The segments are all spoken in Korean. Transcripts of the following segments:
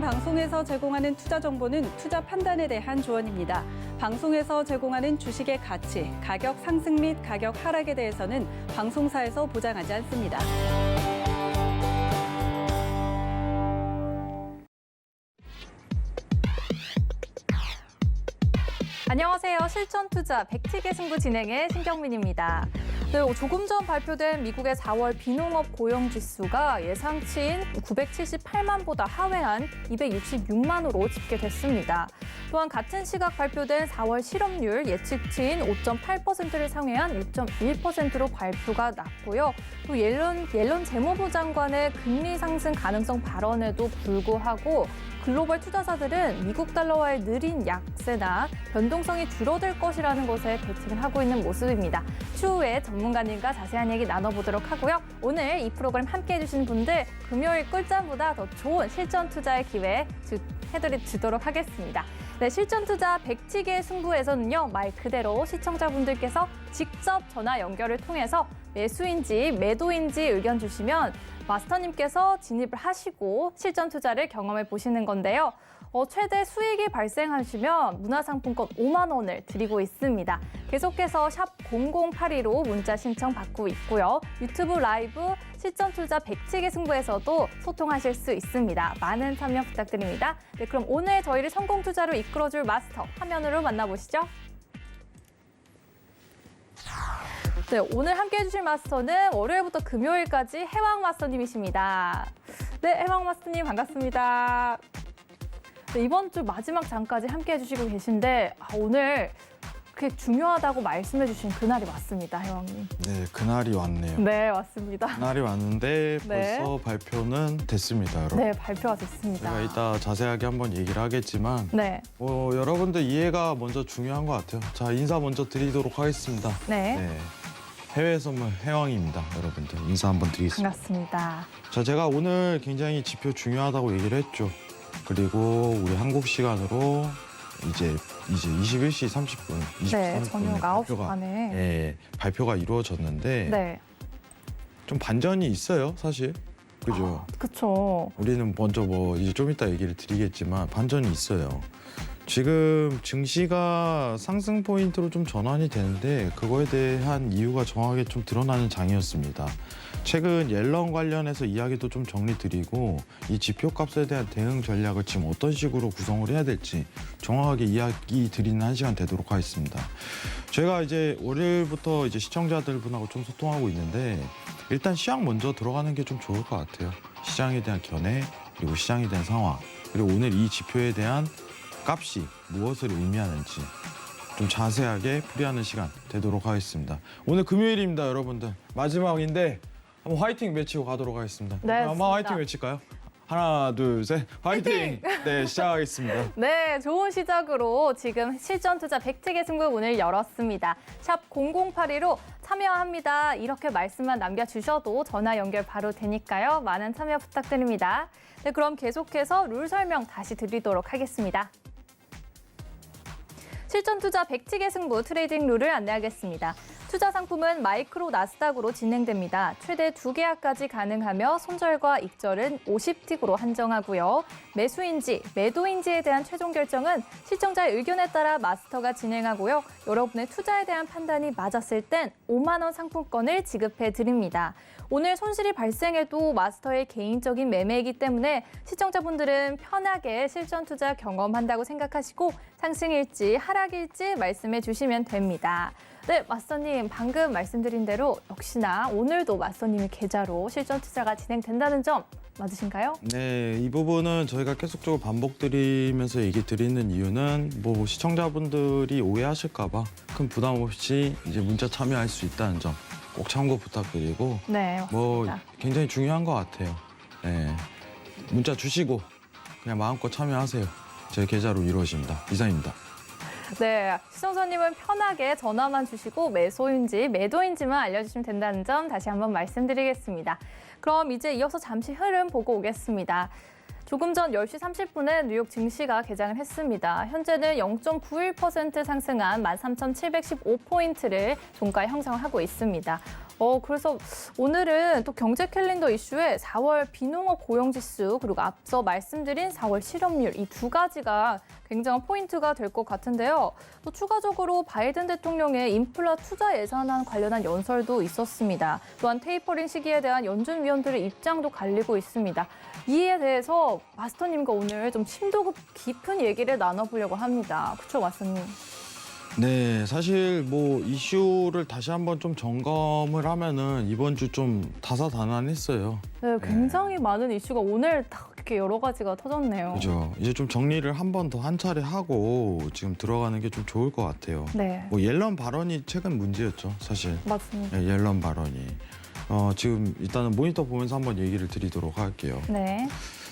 방송에서 제공하는 투자 정보는 투자 판단에 대한 조언입니다. 방송에서 제공하는 주식의 가치, 가격 상승 및 가격 하락에 대해서는 방송사에서 보장하지 않습니다. 안녕하세요. 실전투자 백티계 승부 진행의 신경민입니다. 네, 조금 전 발표된 미국의 4월 비농업 고용지수가 예상치인 978만보다 하회한 266만으로 집계됐습니다. 또한 같은 시각 발표된 4월 실업률 예측치인 5.8%를 상회한 6.1%로 발표가 났고요. 또 옐런 재무부 장관의 금리 상승 가능성 발언에도 불구하고 글로벌 투자사들은 미국 달러와의 느린 약세나 변동성이 줄어들 것이라는 것에 베팅을 하고 있는 모습입니다. 추후에 전문가님과 자세한 얘기 나눠보도록 하고요. 오늘 이 프로그램 함께해 주신 분들 금요일 꿀잠보다 더 좋은 실전 투자의 기회 해드리도록 하겠습니다. 네, 실전 투자 백티계 승부에서는요, 말 그대로 시청자분들께서 직접 전화 연결을 통해서 매수인지 매도인지 의견 주시면 마스터님께서 진입을 하시고 실전 투자를 경험해 보시는 건데요. 최대 수익이 발생하시면 문화상품권 5만 원을 드리고 있습니다. 계속해서 샵 0082로 문자 신청 받고 있고요. 유튜브 라이브 실전 투자 백티계 승부에서도 소통하실 수 있습니다. 많은 참여 부탁드립니다. 네, 그럼 오늘 저희를 성공 투자로 이끌어줄 마스터 화면으로 만나보시죠. 네, 오늘 함께해 주실 마스터는 월요일부터 금요일까지 해왕 마스터님이십니다. 네, 해왕 마스터님 반갑습니다. 네, 이번 주 마지막 장까지 함께해 주시고 계신데 오늘 그게 중요하다고 말씀해 주신 그날이 맞습니다, 해왕님. 네, 그날이 왔네요. 네, 맞습니다. 그날이 왔는데 네. 벌써 발표는 됐습니다, 여러분. 네, 발표가 됐습니다. 제가 이따 자세하게 한번 얘기를 하겠지만 네. 여러분들 이해가 먼저 중요한 것 같아요. 자, 인사 먼저 드리도록 하겠습니다. 네. 해외 선물 해왕입니다, 여러분들. 인사 한번 드리겠습니다. 반갑습니다. 자, 제가 오늘 굉장히 지표 중요하다고 얘기를 했죠. 그리고 우리 한국 시간으로 이제 21시 30분, 23분에 네, 저녁 9시 반에. 발표가 이루어졌는데 네. 좀 반전이 있어요, 사실. 그죠? 그렇죠. 우리는 먼저 이제 좀 이따 얘기를 드리겠지만 반전이 있어요. 지금 증시가 상승 포인트로 좀 전환이 되는데 그거에 대한 이유가 정확하게 좀 드러나는 장이었습니다. 최근 옐런 관련해서 이야기도 좀 정리 드리고 이 지표값에 대한 대응 전략을 지금 어떤 식으로 구성을 해야 될지 정확하게 이야기 드리는 한 시간 되도록 하겠습니다. 제가 이제 월요일부터 이제 시청자들 분하고 좀 소통하고 있는데 일단 시장 먼저 들어가는 게 좀 좋을 것 같아요. 시장에 대한 견해 그리고 시장에 대한 상황 그리고 오늘 이 지표에 대한 값이 무엇을 의미하는지 좀 자세하게 풀이하는 시간 되도록 하겠습니다. 오늘 금요일입니다, 여러분들. 마지막인데 한번 화이팅 외치고 가도록 하겠습니다. 네, 한번 화이팅 외칠까요? 하나, 둘, 셋, 화이팅! 네, 시작하겠습니다. 네, 좋은 시작으로 지금 실전 투자 백티계 승부 문을 열었습니다. 샵 0082로 참여합니다. 이렇게 말씀만 남겨주셔도 전화 연결 바로 되니까요. 많은 참여 부탁드립니다. 네, 그럼 계속해서 룰 설명 다시 드리도록 하겠습니다. 실전 투자 백티계 승부 트레이딩 룰을 안내하겠습니다. 투자 상품은 마이크로 나스닥으로 진행됩니다. 최대 2계약까지 가능하며 손절과 익절은 50틱으로 한정하고요. 매수인지 매도인지에 대한 최종 결정은 시청자의 의견에 따라 마스터가 진행하고요. 여러분의 투자에 대한 판단이 맞았을 땐 5만 원 상품권을 지급해 드립니다. 오늘 손실이 발생해도 마스터의 개인적인 매매이기 때문에 시청자분들은 편하게 실전 투자 경험한다고 생각하시고 상승일지 하락일지 말씀해 주시면 됩니다. 네, 마스터님 방금 말씀드린 대로 역시나 오늘도 마스터님의 계좌로 실전 투자가 진행된다는 점 맞으신가요? 네, 이 부분은 저희가 계속적으로 반복드리면서 얘기 드리는 이유는 시청자분들이 오해하실까 봐 큰 부담 없이 이제 문자 참여할 수 있다는 점 꼭 참고 부탁드리고 네, 맞습니다. 굉장히 중요한 것 같아요. 네, 문자 주시고 그냥 마음껏 참여하세요. 제 계좌로 이루어집니다. 이상입니다. 네, 시청자님은 편하게 전화만 주시고 매수인지 매도인지만 알려주시면 된다는 점 다시 한번 말씀드리겠습니다. 그럼 이제 이어서 잠시 흐름 보고 오겠습니다. 조금 전 10시 30분에 뉴욕 증시가 개장을 했습니다. 현재는 0.91% 상승한 13,715포인트를 종가에 형성하고 있습니다. 그래서 오늘은 또 경제 캘린더 이슈에 4월 비농업 고용지수 그리고 앞서 말씀드린 4월 실업률 이 두 가지가 굉장한 포인트가 될 것 같은데요. 또 추가적으로 바이든 대통령의 인플라 투자 예산안 관련한 연설도 있었습니다. 또한 테이퍼링 시기에 대한 연준 위원들의 입장도 갈리고 있습니다. 이에 대해서 마스터님과 오늘 좀 심도 깊은 얘기를 나눠보려고 합니다. 그렇죠, 마스터님? 네, 사실 뭐 이슈를 다시 한번 좀 점검을 하면은 이번 주 좀 다사다난했어요. 네, 굉장히 많은 이슈가 오늘 딱 이렇게 여러 가지가 터졌네요. 그죠. 이제 좀 정리를 한 번 더 한 차례 하고 지금 들어가는 게 좀 좋을 것 같아요. 네, 뭐 옐런 발언이 최근 문제였죠, 사실. 맞습니다. 네, 옐런 발언이. 지금 일단은 모니터 보면서 한번 얘기를 드리도록 할게요. 네,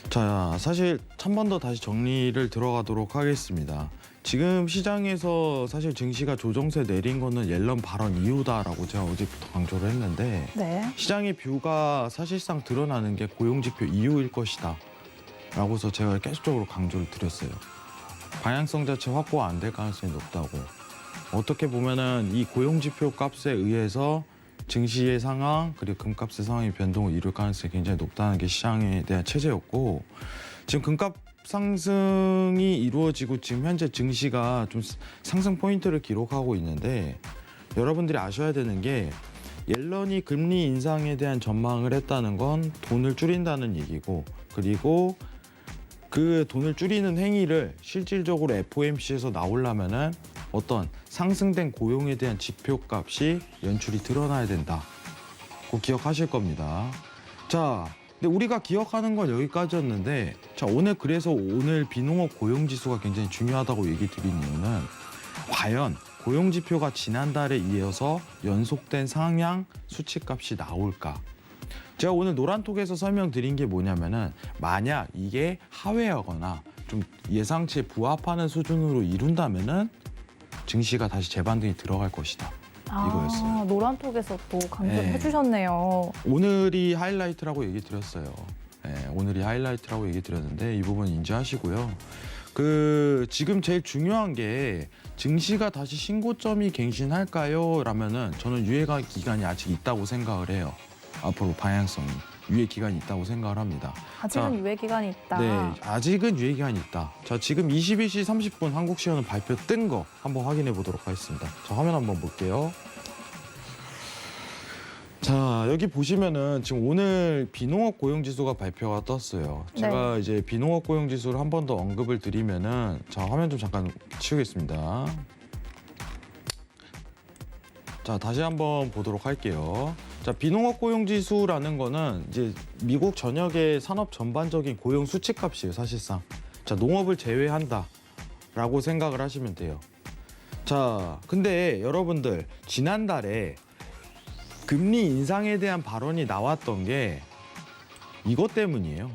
자, 사실 한 번 더 다시 정리를 들어가도록 하겠습니다. 지금 시장에서 사실 증시가 조정세 내린 거는 옐런 발언 이후다라고 제가 어제부터 강조를 했는데 네. 시장의 뷰가 사실상 드러나는 게 고용지표 이후일 것이다 라고서 제가 계속적으로 강조를 드렸어요. 방향성 자체 확보가 안 될 가능성이 높다고. 어떻게 보면은 이 고용지표 값에 의해서 증시의 상황 그리고 금값의 상황이 변동을 이룰 가능성이 굉장히 높다는 게 시장에 대한 체제였고, 지금 금값 상승이 이루어지고 지금 현재 증시가 좀 상승 포인트를 기록하고 있는데, 여러분들이 아셔야 되는 게 옐런이 금리 인상에 대한 전망을 했다는 건 돈을 줄인다는 얘기고, 그리고 그 돈을 줄이는 행위를 실질적으로 FOMC에서 나오려면은 어떤 상승된 고용에 대한 지표값이 연출이 드러나야 된다. 꼭 기억하실 겁니다. 자, 근데 우리가 기억하는 건 여기까지였는데, 자, 그래서 오늘 비농업 고용지수가 굉장히 중요하다고 얘기 드린 이유는 과연 고용지표가 지난달에 이어서 연속된 상향 수치값이 나올까? 제가 오늘 노란톡에서 설명드린 게 뭐냐면은, 만약 이게 하회하거나 좀 예상치에 부합하는 수준으로 이룬다면은 증시가 다시 재반등이 들어갈 것이다. 이거였어요. 노란톡에서 또 강조를 네. 해주셨네요. 오늘이 하이라이트라고 얘기 드렸어요. 네, 오늘이 하이라이트라고 얘기 드렸는데 이 부분 인지하시고요. 지금 제일 중요한 게 증시가 다시 신고점이 갱신할까요? 라면은 저는 유예 기간이 아직 있다고 생각을 해요. 앞으로 방향성이 유예 기간이 있다고 생각을 합니다. 아직은 자, 유예 기간이 있다. 네, 아직은 유예 기간이 있다. 자, 지금 21시 30분 한국 시간은 발표 뜬 거 한번 확인해 보도록 하겠습니다. 자, 화면 한번 볼게요. 자, 여기 보시면은 지금 오늘 비농업 고용지수가 발표가 떴어요. 제가 이제 비농업 고용지수를 한 번 더 언급을 드리면은, 자, 화면 좀 잠깐 치우겠습니다. 자, 다시 한번 보도록 할게요. 자, 비농업 고용지수라는 거는 이제 미국 전역의 산업 전반적인 고용 수치값이에요, 사실상. 자, 농업을 제외한다라고 생각을 하시면 돼요. 자, 근데 여러분들 지난달에 금리 인상에 대한 발언이 나왔던 게 이것 때문이에요.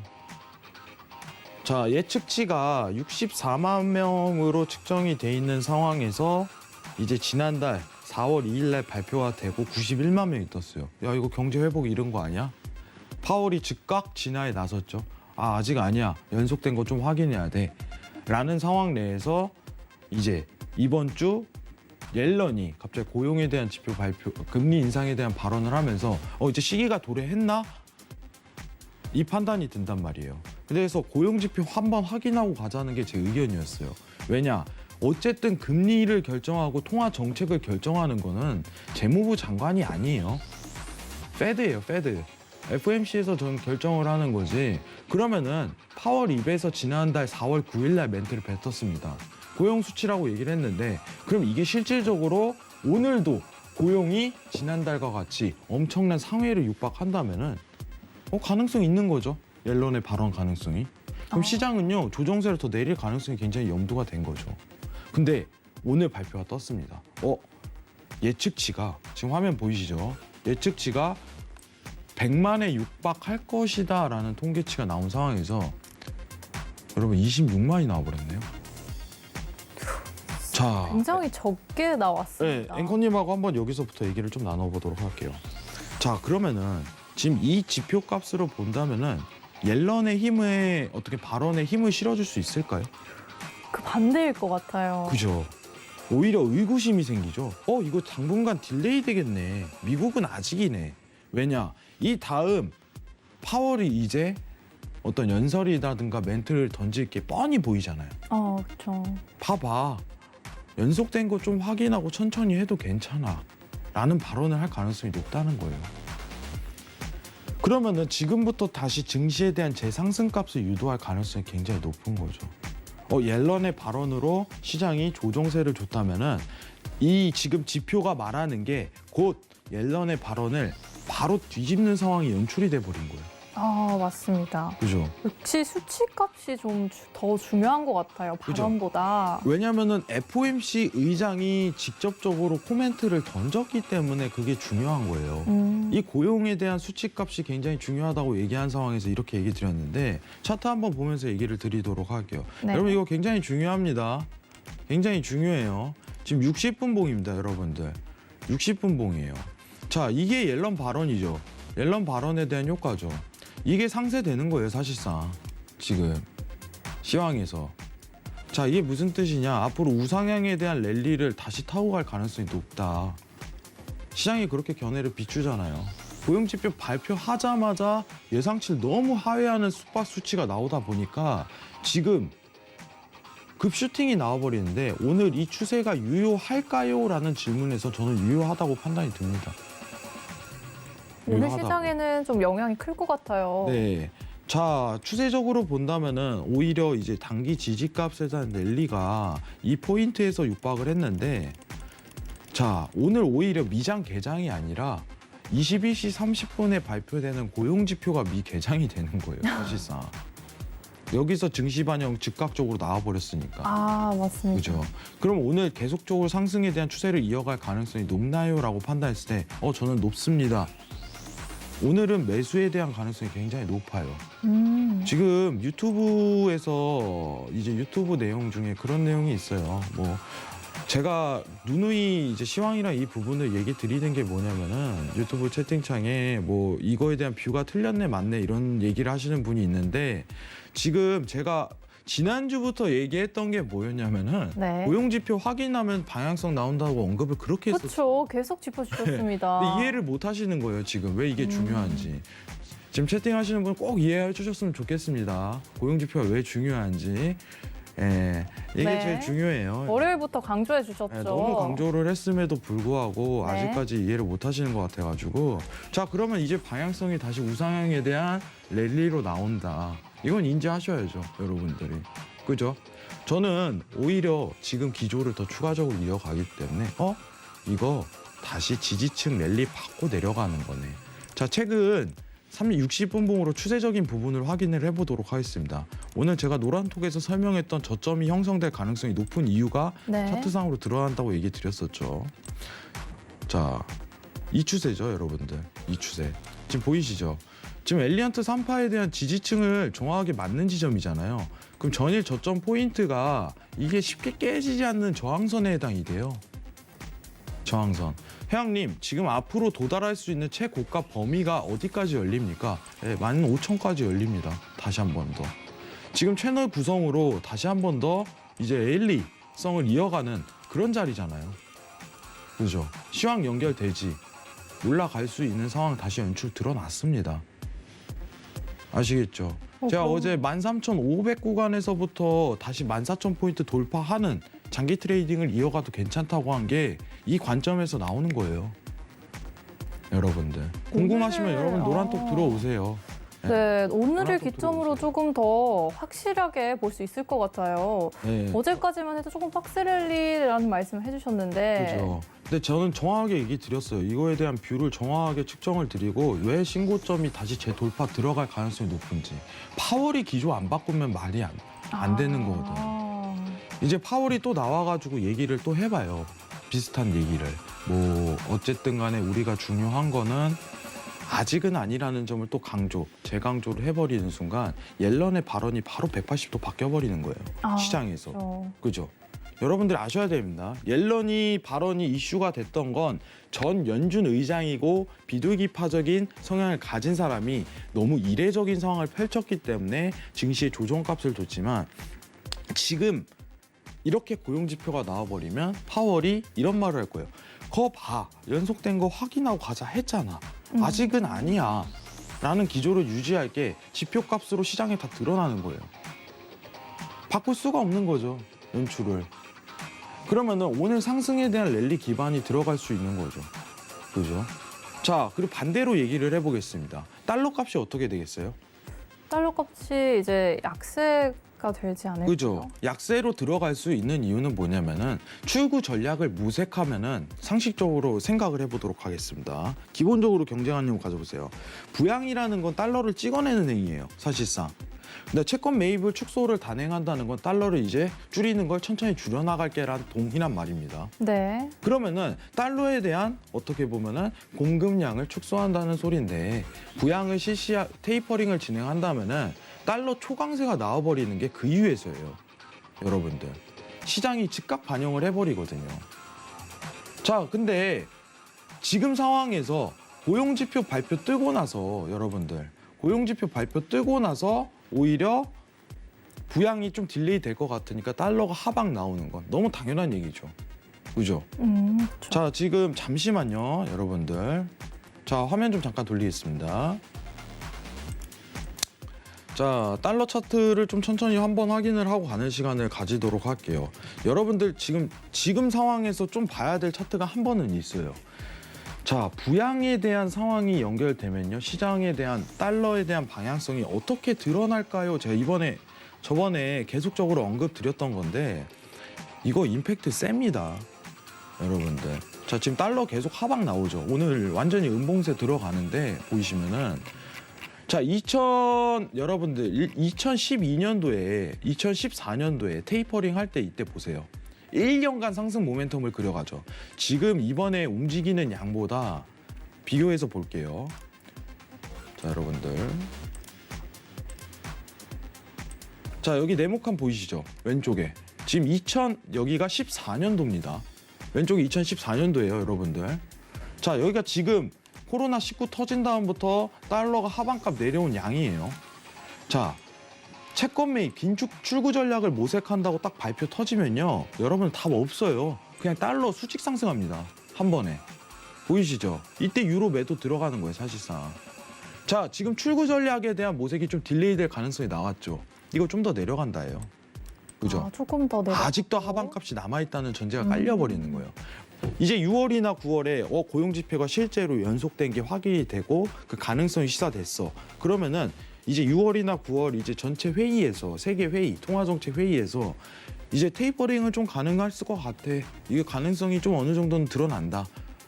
자, 예측치가 64만 명으로 측정이 돼 있는 상황에서 이제 지난달 4월 2일 날 발표가 되고 91만 명이 떴어요. 야, 이거 경제 회복 이런 거 아니야? 파월이 즉각 진화에 나섰죠. 아직 아니야. 연속된 거 좀 확인해야 돼. 라는 상황 내에서 이제 이번 주 옐런이 갑자기 고용에 대한 지표 발표, 금리 인상에 대한 발언을 하면서 이제 시기가 도래했나? 이 판단이 든단 말이에요. 그래서 고용 지표 한번 확인하고 가자는 게 제 의견이었어요. 왜냐? 어쨌든 금리를 결정하고 통화 정책을 결정하는 거는 재무부 장관이 아니에요. 페드예요, 페드. FOMC에서 전 결정을 하는 거지. 그러면은 파월 입에서 지난달 4월 9일 날 멘트를 뱉었습니다. 고용 수치라고 얘기를 했는데, 그럼 이게 실질적으로 오늘도 고용이 지난달과 같이 엄청난 상회를 육박한다면은 가능성이 있는 거죠. 옐런의 발언 가능성이. 그럼 시장은요, 조정세를 더 내릴 가능성이 굉장히 염두가 된 거죠. 근데 오늘 발표가 떴습니다. 예측치가, 지금 화면 보이시죠? 예측치가 100만에 육박할 것이다 라는 통계치가 나온 상황에서 여러분 26만이 나와버렸네요. 자, 굉장히 적게 네, 나왔습니다. 앵커님하고 한번 여기서부터 얘기를 좀 나눠보도록 할게요. 자, 그러면은 지금 이 지표 값으로 본다면은 옐런의 힘에 어떻게 발언에 힘을 실어줄 수 있을까요? 그 반대일 것 같아요. 그죠. 오히려 의구심이 생기죠. 이거 당분간 딜레이 되겠네. 미국은 아직이네. 왜냐? 이 다음 파월이 이제 어떤 연설이라든가 멘트를 던질 게 뻔히 보이잖아요. 그렇죠. 봐봐. 연속된 거 좀 확인하고 천천히 해도 괜찮아. 라는 발언을 할 가능성이 높다는 거예요. 그러면은 지금부터 다시 증시에 대한 재상승값을 유도할 가능성이 굉장히 높은 거죠. 옐런의 발언으로 시장이 조정세를 줬다면은 이 지금 지표가 말하는 게 곧 옐런의 발언을 바로 뒤집는 상황이 연출이 돼 버린 거예요. 맞습니다. 그죠? 역시 수치값이 좀 더 중요한 것 같아요. 발언보다. 왜냐면은 FOMC 의장이 직접적으로 코멘트를 던졌기 때문에 그게 중요한 거예요. 이 고용에 대한 수치값이 굉장히 중요하다고 얘기한 상황에서 이렇게 얘기 드렸는데 차트 한번 보면서 얘기를 드리도록 할게요. 네. 여러분 이거 굉장히 중요합니다. 굉장히 중요해요. 지금 60분봉입니다, 여러분들. 60분봉이에요. 자, 이게 옐런 발언이죠. 옐런 발언에 대한 효과죠. 이게 상쇄되는 거예요, 사실상. 지금 시황에서. 자, 이게 무슨 뜻이냐? 앞으로 우상향에 대한 랠리를 다시 타고 갈 가능성이 높다. 시장이 그렇게 견해를 비추잖아요. 고용지표 발표하자마자 예상치를 너무 하회하는 숙박 수치가 나오다 보니까 지금 급슈팅이 나와버리는데 오늘 이 추세가 유효할까요? 라는 질문에서 저는 유효하다고 판단이 듭니다. 오늘 유효하다고. 시장에는 좀 영향이 클 것 같아요. 네. 자, 추세적으로 본다면은 오히려 이제 단기 지지값에 대한 랠리가 이 포인트에서 육박을 했는데 자, 오늘 오히려 미장 개장이 아니라 22시 30분에 발표되는 고용지표가 미개장이 되는 거예요, 사실상. 여기서 증시 반영 즉각적으로 나와버렸으니까. 맞습니다. 그죠? 그럼 오늘 계속적으로 상승에 대한 추세를 이어갈 가능성이 높나요? 라고 판단했을 때 저는 높습니다. 오늘은 매수에 대한 가능성이 굉장히 높아요. 지금 유튜브에서 이제 유튜브 내용 중에 그런 내용이 있어요. 뭐 제가 누누이 이제 시황이랑 이 부분을 얘기 드리는 게 뭐냐면은 유튜브 채팅창에 뭐 이거에 대한 뷰가 틀렸네 맞네 이런 얘기를 하시는 분이 있는데 지금 제가 지난주부터 얘기했던 게 뭐였냐면은 네. 고용지표 확인하면 방향성 나온다고 언급을 그렇게 했었어요. 그렇죠. 계속 짚어주셨습니다. 근데 이해를 못 하시는 거예요, 지금. 왜 이게 중요한지. 지금 채팅하시는 분 꼭 이해해 주셨으면 좋겠습니다. 고용지표가 왜 중요한지. 이게 네. 제일 중요해요. 월요일부터 강조해 주셨죠. 너무 강조를 했음에도 불구하고 네. 아직까지 이해를 못 하시는 것 같아가지고. 자, 그러면 이제 방향성이 다시 우상향에 대한 랠리로 나온다. 이건 인지하셔야죠, 여러분들이. 그죠? 저는 오히려 지금 기조를 더 추가적으로 이어가기 때문에 이거 다시 지지층 랠리 받고 내려가는 거네. 자, 최근 60분봉으로 추세적인 부분을 확인을 해보도록 하겠습니다. 오늘 제가 노란톡에서 설명했던 저점이 형성될 가능성이 높은 이유가 네. 차트상으로 드러난다고 얘기 드렸었죠. 자, 이 추세죠, 여러분들. 이 추세. 지금 보이시죠? 지금 엘리언트 3파에 대한 지지층을 정확하게 맞는 지점이잖아요. 그럼 전일 저점 포인트가 이게 쉽게 깨지지 않는 저항선에 해당이 돼요. 저항선. 회장님, 지금 앞으로 도달할 수 있는 최고가 범위가 어디까지 열립니까? 15,000까지 열립니다. 다시 한 번 더. 지금 채널 구성으로 다시 한 번 더 이제 랠리성을 이어가는 그런 자리잖아요. 그죠? 시황 연결되지. 올라갈 수 있는 상황 다시 연출 드러났습니다. 아시겠죠? 제가 어제 13,500 구간에서부터 다시 14,000포인트 돌파하는 장기 트레이딩을 이어가도 괜찮다고 한 게 이 관점에서 나오는 거예요. 여러분들. 궁금하시면 여러분 노란톡 들어오세요. 네, 오늘을 노란톡 기점으로 들어오세요. 조금 더 확실하게 볼 수 있을 것 같아요. 네. 어제까지만 해도 조금 박스랠리라는 말씀을 해주셨는데 그죠. 근데 저는 정확하게 얘기 드렸어요. 이거에 대한 뷰를 정확하게 측정을 드리고 왜 신고점이 다시 재돌파 들어갈 가능성이 높은지. 파월이 기조 안 바꾸면 말이 안 되는 거거든요. 이제 파월이 또 나와가지고 얘기를 또 해봐요. 비슷한 얘기를. 뭐 어쨌든 간에 우리가 중요한 거는 아직은 아니라는 점을 또 재강조를 해버리는 순간 옐런의 발언이 바로 180도 바뀌어버리는 거예요. 시장에서. 그렇죠. 그죠? 여러분들 아셔야 됩니다. 옐런이 발언이 이슈가 됐던 건 전 연준 의장이고 비둘기파적인 성향을 가진 사람이 너무 이례적인 상황을 펼쳤기 때문에 증시에 조정값을 줬지만 지금 이렇게 고용 지표가 나와버리면 파월이 이런 말을 할 거예요. 거 봐, 연속된 거 확인하고 가자 했잖아. 아직은 아니야. 라는 기조를 유지할 게 지표값으로 시장에 다 드러나는 거예요. 바꿀 수가 없는 거죠, 연출을. 그러면은 오늘 상승에 대한 랠리 기반이 들어갈 수 있는 거죠. 그죠? 자, 그리고 반대로 얘기를 해보겠습니다. 달러 값이 어떻게 되겠어요? 달러 값이 이제 약세가 되지 않을까요? 그죠? 약세로 들어갈 수 있는 이유는 뭐냐면은 출구 전략을 모색하면은 상식적으로 생각을 해보도록 하겠습니다. 기본적으로 경제관념을 가져보세요. 부양이라는 건 달러를 찍어내는 행위예요, 사실상. 근데 채권 매입을 축소를 단행한다는 건 달러를 이제 줄이는 걸 천천히 줄여나갈게란 동일한 말입니다. 네. 그러면은 달러에 대한 어떻게 보면은 공급량을 축소한다는 소리인데 부양을 테이퍼링을 진행한다면은 달러 초강세가 나와버리는 게 그 이유에서예요. 여러분들 시장이 즉각 반영을 해버리거든요. 자, 근데 지금 상황에서 고용지표 발표 뜨고 나서 여러분들 고용지표 발표 뜨고 나서 오히려 부양이 좀 딜레이 될 것 같으니까 달러가 하방 나오는 건 너무 당연한 얘기죠. 그죠? 그렇죠. 자, 지금 잠시만요, 여러분들. 자, 화면 좀 잠깐 돌리겠습니다. 자, 달러 차트를 좀 천천히 한번 확인을 하고 가는 시간을 가지도록 할게요. 여러분들 지금 상황에서 좀 봐야 될 차트가 한 번은 있어요. 자, 부양에 대한 상황이 연결되면요, 시장에 대한 달러에 대한 방향성이 어떻게 드러날까요? 제가 저번에 계속적으로 언급드렸던 건데 이거 임팩트 셉니다, 여러분들. 자, 지금 달러 계속 하방 나오죠. 오늘 완전히 음봉세 들어가는데 보이시면은 자, 여러분들 2014년도에 테이퍼링 할 때 이때 보세요. 1년간 상승 모멘텀을 그려가죠. 지금 이번에 움직이는 양보다 비교해서 볼게요. 자, 여러분들. 자, 여기 네모칸 보이시죠? 왼쪽에. 지금 여기가 14년도입니다. 왼쪽이 2014년도예요, 여러분들. 자, 여기가 지금 코로나19 터진 다음부터 달러가 하방값 내려온 양이에요. 자, 채권 매입, 긴축 출구 전략을 모색한다고 딱 발표 터지면요, 여러분 답 없어요. 그냥 달러 수직 상승합니다, 한 번에. 보이시죠? 이때 유로 매도 들어가는 거예요, 사실상. 자, 지금 출구 전략에 대한 모색이 좀 딜레이 될 가능성이 나왔죠. 이거 좀 더 내려간다예요. 그죠? 아, 조금 더 내려. 아직도 하방값이 남아있다는 전제가 깔려버리는 거예요. 이제 6월이나 9월에 고용 지표가 실제로 연속된 게 확인이 되고 그 가능성이 시사됐어. 그러면은 이제 6월이나 9월 이제 전체 회의에서 세계 회의, 통화정책 회의에서 이제 테이퍼링은 좀 가능할 것 같아. 이게 가능성이 좀 어느 정도는 드러난다.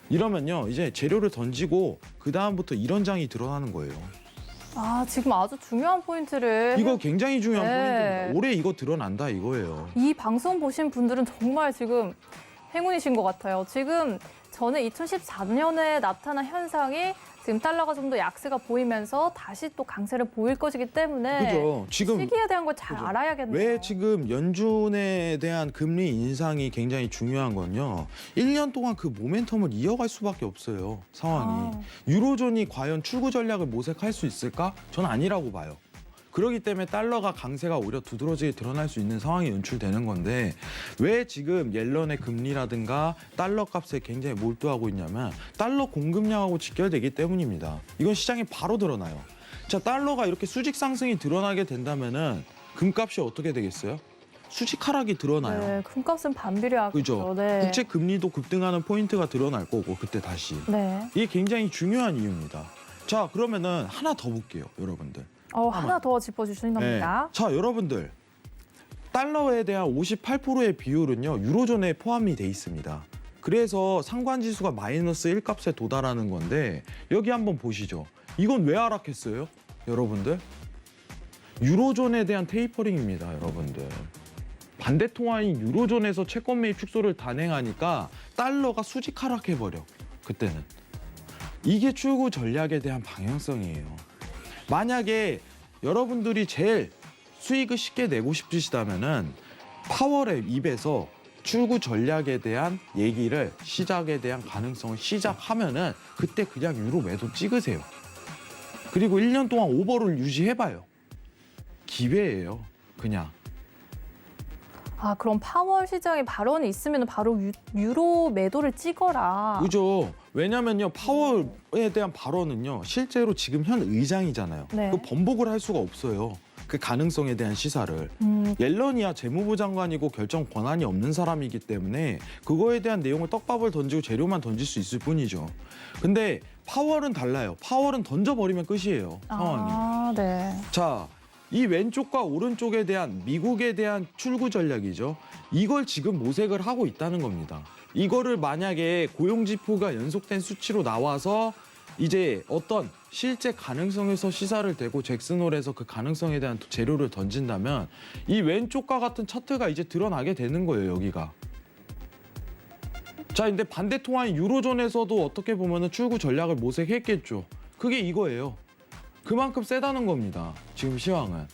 이러면요, 이제 재료를 던지고 그 다음부터 이런 장이 드러나는 거예요. 아, 지금 아주 중요한 포인트를. 이거 굉장히 중요한 네. 포인트입니다. 올해 이거 드러난다 이거예요. 이 방송 보신 분들은 정말 지금 행운이신 것 같아요. 지금 저는 2014년에 나타난 현상이 지금 달러가 좀 더 약세가 보이면서 다시 또 강세를 보일 것이기 때문에 그죠? 지금 시기에 대한 걸 잘 그죠. 알아야겠네요. 왜 지금 연준에 대한 금리 인상이 굉장히 중요한 건요, 1년 동안 그 모멘텀을 이어갈 수밖에 없어요, 상황이. 아. 유로존이 과연 출구 전략을 모색할 수 있을까? 저는 아니라고 봐요. 그렇기 때문에 달러가 강세가 오히려 두드러지게 드러날 수 있는 상황이 연출되는 건데, 왜 지금 옐런의 금리라든가 달러 값에 굉장히 몰두하고 있냐면 달러 공급량하고 직결되기 때문입니다. 이건 시장에 바로 드러나요. 자, 달러가 이렇게 수직 상승이 드러나게 된다면은 금값이 어떻게 되겠어요? 수직 하락이 드러나요. 네, 금값은 반비례하고 그죠? 네. 국채 금리도 급등하는 포인트가 드러날 거고, 그때 다시. 네. 이게 굉장히 중요한 이유입니다. 자, 그러면은 하나 더 볼게요, 여러분들. 하나 더 짚어주시는 겁니다. 자, 여러분들. 달러에 대한 58%의 비율은요, 유로존에 포함이 돼 있습니다. 그래서 상관지수가 마이너스 1값에 도달하는 건데, 여기 한번 보시죠. 이건 왜 하락했어요, 여러분들? 유로존에 대한 테이퍼링입니다, 여러분들. 반대 통화인 유로존에서 채권 매입 축소를 단행하니까 달러가 수직 하락해버려, 그때는. 이게 출구 전략에 대한 방향성이에요. 만약에 여러분들이 제일 수익을 쉽게 내고 싶으시다면은 파월의 입에서 출구 전략에 대한 얘기를, 시작에 대한 가능성을 시작하면은 그때 그냥 유로 매도 찍으세요. 그리고 1년 동안 오버를 유지해봐요. 기회예요, 그냥. 아, 그럼 파월 시장에 발언이 있으면 바로 유로 매도를 찍어라. 그죠. 왜냐면요, 파월에 대한 발언은요, 실제로 지금 현 의장이잖아요. 네. 그 번복을 할 수가 없어요. 그 가능성에 대한 시사를. 옐런이야 재무부 장관이고 결정 권한이 없는 사람이기 때문에 그거에 대한 내용을 떡밥을 던지고 재료만 던질 수 있을 뿐이죠. 근데 파월은 달라요. 파월은 던져버리면 끝이에요, 상황이. 아, 네. 자, 이 왼쪽과 오른쪽에 대한 미국에 대한 출구 전략이죠. 이걸 지금 모색을 하고 있다는 겁니다. 이거를 만약에 고용지표가 연속된 수치로 나와서 이제 어떤 실제 가능성에서 시사를 대고 잭슨홀에서 그 가능성에 대한 재료를 던진다면 이 왼쪽과 같은 차트가 이제 드러나게 되는 거예요, 여기가. 자, 근데 반대 통화인 유로존에서도 어떻게 보면은 출구 전략을 모색했겠죠. 그게 이거예요. 그만큼 세다는 겁니다, 지금 시황은.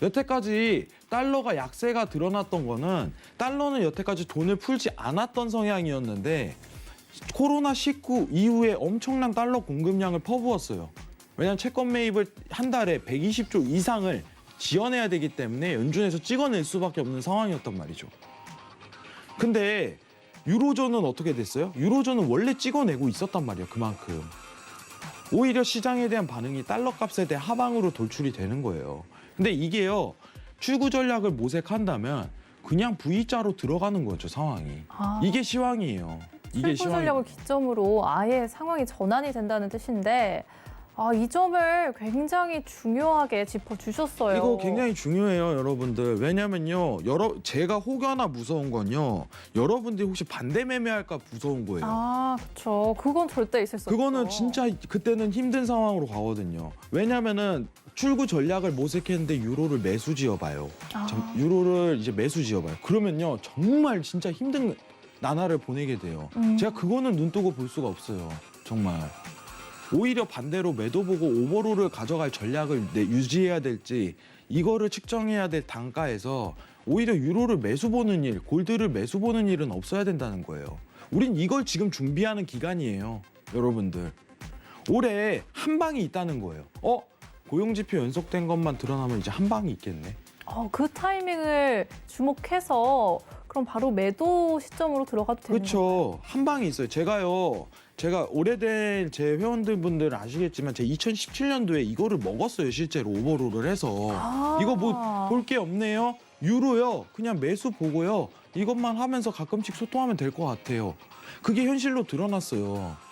여태까지 달러가 약세가 드러났던 거는 달러는 여태까지 돈을 풀지 않았던 성향이었는데 코로나19 이후에 엄청난 달러 공급량을 퍼부었어요. 왜냐하면 채권 매입을 한 달에 120조 이상을 지원해야 되기 때문에 연준에서 찍어낼 수밖에 없는 상황이었단 말이죠. 근데 유로존은 어떻게 됐어요? 유로존은 원래 찍어내고 있었단 말이에요, 그만큼. 오히려 시장에 대한 반응이 달러 값에 대한 하방으로 돌출이 되는 거예요. 근데 이게요, 출구 전략을 모색한다면 그냥 V자로 들어가는 거죠, 상황이. 아. 이게 시황이에요. 이게 출구 전략을 기점으로 아예 상황이 전환이 된다는 뜻인데, 아, 이 점을 굉장히 중요하게 짚어주셨어요. 이거 굉장히 중요해요, 여러분들. 왜냐면요, 제가 혹여나 무서운 건요, 여러분들이 혹시 반대 매매할까 무서운 거예요. 아, 그렇죠. 그건 절대 있을 수 없죠. 그거는 진짜 그때는 힘든 상황으로 가거든요. 왜냐면은 출구 전략을 모색했는데 유로를 매수 지어봐요. 유로를 이제 매수 지어봐요. 그러면요, 정말 진짜 힘든 나날을 보내게 돼요. 제가 그거는 눈 뜨고 볼 수가 없어요, 정말. 오히려 반대로 매도 보고 오버롤을 가져갈 전략을 유지해야 될지 이거를 측정해야 될 단가에서 오히려 유로를 매수 보는 일, 골드를 매수 보는 일은 없어야 된다는 거예요. 우린 이걸 지금 준비하는 기간이에요, 여러분들. 올해 한 방이 있다는 거예요. 고용지표 연속된 것만 드러나면 이제 한 방이 있겠네. 그 타이밍을 주목해서 그럼 바로 매도 시점으로 들어가도 되는 거예요? 그렇죠. 한 방이 있어요. 제가 오래된 제 회원들분들 아시겠지만 제가 2017년도에 이거를 먹었어요, 실제로 오버롤을 해서. 이거 뭐 볼 게 없네요. 유로요. 그냥 매수 보고요. 이것만 하면서 가끔씩 소통하면 될 것 같아요. 그게 현실로 드러났어요.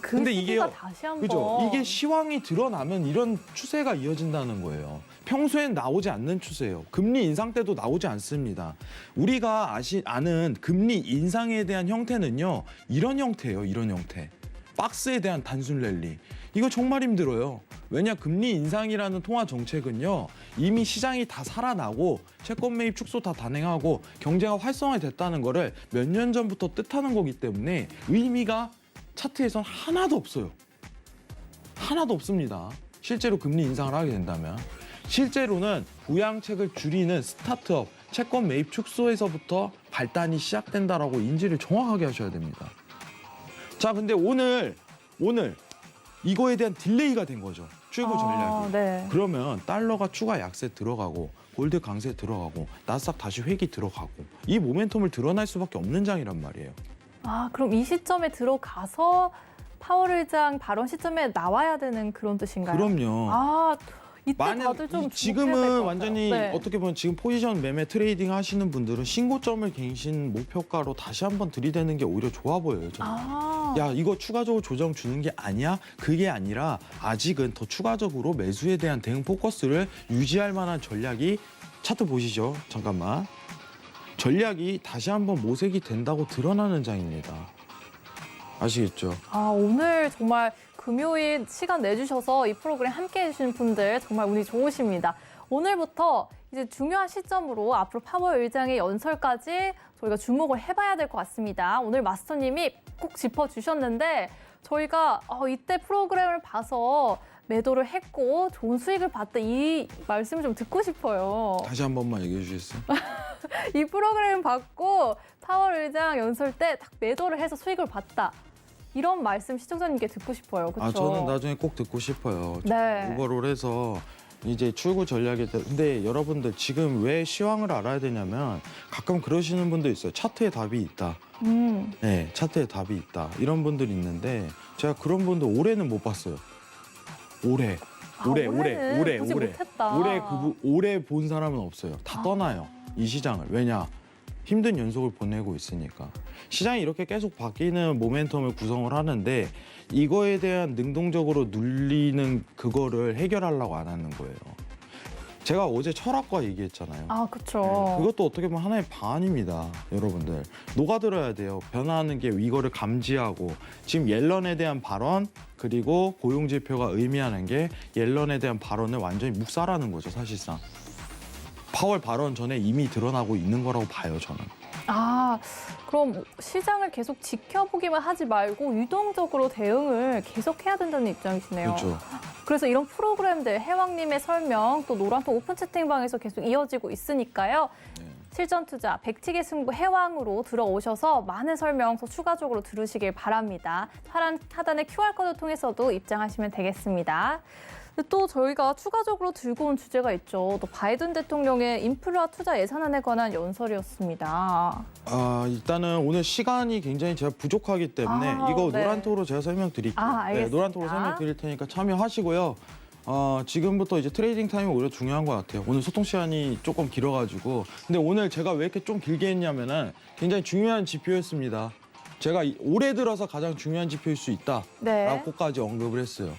그 근데 시기가 이게요, 다시 한번. 그죠? 이게 시황이 드러나면 이런 추세가 이어진다는 거예요. 평소엔 나오지 않는 추세예요. 금리 인상 때도 나오지 않습니다. 우리가 아는 금리 인상에 대한 형태는요, 이런 형태예요, 이런 형태. 박스에 대한 단순 랠리. 이거 정말 힘들어요. 왜냐, 금리 인상이라는 통화 정책은요, 이미 시장이 다 살아나고 채권 매입 축소 다 단행하고 경제가 활성화됐다는 거를 몇 년 전부터 뜻하는 거기 때문에 의미가 차트에선 하나도 없어요. 하나도 없습니다. 실제로 금리 인상을 하게 된다면. 실제로는 부양책을 줄이는 스타트업, 채권 매입 축소에서부터 발단이 시작된다라고 인지를 정확하게 하셔야 됩니다. 자, 근데 오늘 이거에 대한 딜레이가 된 거죠, 출구 전략이. 네. 그러면 달러가 추가 약세 들어가고 골드 강세 들어가고 나스닥 다시 회기 들어가고 이 모멘텀을 드러날 수밖에 없는 장이란 말이에요. 그럼 이 시점에 들어가서 파월 의장 발언 시점에 나와야 되는 그런 뜻인가요? 그럼요. 이때 다들 좀 지금은 완전히 네. 어떻게 보면 지금 포지션 매매 트레이딩 하시는 분들은 신고점을 갱신 목표가로 다시 한번 들이대는 게 오히려 좋아 보여요, 저는. 야, 이거 추가적으로 조정 주는 게 아니야? 그게 아니라 아직은 더 추가적으로 매수에 대한 대응 포커스를 유지할 만한 전략이, 차트 보시죠, 잠깐만. 전략이 다시 한번 모색이 된다고 드러나는 장입니다. 아시겠죠? 오늘 정말 금요일 시간 내주셔서 이 프로그램 함께 해주신 분들 정말 운이 좋으십니다. 오늘부터 이제 중요한 시점으로 앞으로 파월 의장의 연설까지 저희가 주목을 해봐야 될 것 같습니다. 오늘 마스터님이 꼭 짚어주셨는데 저희가 이때 프로그램을 봐서 매도를 했고 좋은 수익을 봤다, 이 말씀을 좀 듣고 싶어요. 다시 한 번만 얘기해 주시겠어요? 이 프로그램 받고 파월 의장 연설 때 딱 매도를 해서 수익을 봤다, 이런 말씀 시청자님께 듣고 싶어요. 그렇죠? 저는 나중에 꼭 듣고 싶어요. 네. 오버롤해서 이제 출구 전략에 대해 근데 여러분들 지금 왜 시황을 알아야 되냐면 가끔 그러시는 분도 있어요. 차트에 답이 있다. 네, 차트에 답이 있다. 이런 분들이 있는데 제가 그런 분들 올해는 못 봤어요. 올해 보지 못했다. 올해 본 사람은 없어요. 다 떠나요. 이 시장을. 왜냐? 힘든 연속을 보내고 있으니까. 시장이 이렇게 계속 바뀌는 모멘텀을 구성을 하는데 이거에 대한 능동적으로 눌리는 그거를 해결하려고 안 하는 거예요. 제가 어제 철학과 얘기했잖아요. 아, 그렇죠. 그것도 어떻게 보면 하나의 방안입니다. 여러분들. 녹아들어야 돼요. 변화하는 게 이거를 감지하고 지금 옐런에 대한 발언 그리고 고용지표가 의미하는 게 옐런에 대한 발언을 완전히 묵살하는 거죠. 사실상. 파월 발언 전에 이미 드러나고 있는 거라고 봐요. 저는. 아, 그럼 시장을 계속 지켜보기만 하지 말고 유동적으로 대응을 계속해야 된다는 입장이시네요. 그렇죠. 그래서 이런 프로그램들, 해왕님의 설명, 또 노란통 오픈 채팅방에서 계속 이어지고 있으니까요. 네. 실전 투자, 백티기 승부 해왕으로 들어오셔서 많은 설명 더 추가적으로 들으시길 바랍니다. 하단의 QR코드 통해서도 입장하시면 되겠습니다. 또 저희가 추가적으로 들고 온 주제가 있죠. 또 바이든 대통령의 인프라 투자 예산안에 관한 연설이었습니다. 일단은 오늘 시간이 굉장히 제가 부족하기 때문에 이거 네. 노란톡으로 제가 설명드릴게요. 알겠습니다. 노란톡으로 설명드릴 테니까 참여하시고요. 지금부터 이제 트레이딩 타임이 오히려 중요한 것 같아요. 오늘 소통 시간이 조금 길어가지고. 근데 오늘 제가 왜 이렇게 좀 길게 했냐면은 굉장히 중요한 지표였습니다. 제가 올해 들어서 가장 중요한 지표일 수 있다라고까지 언급을 했어요.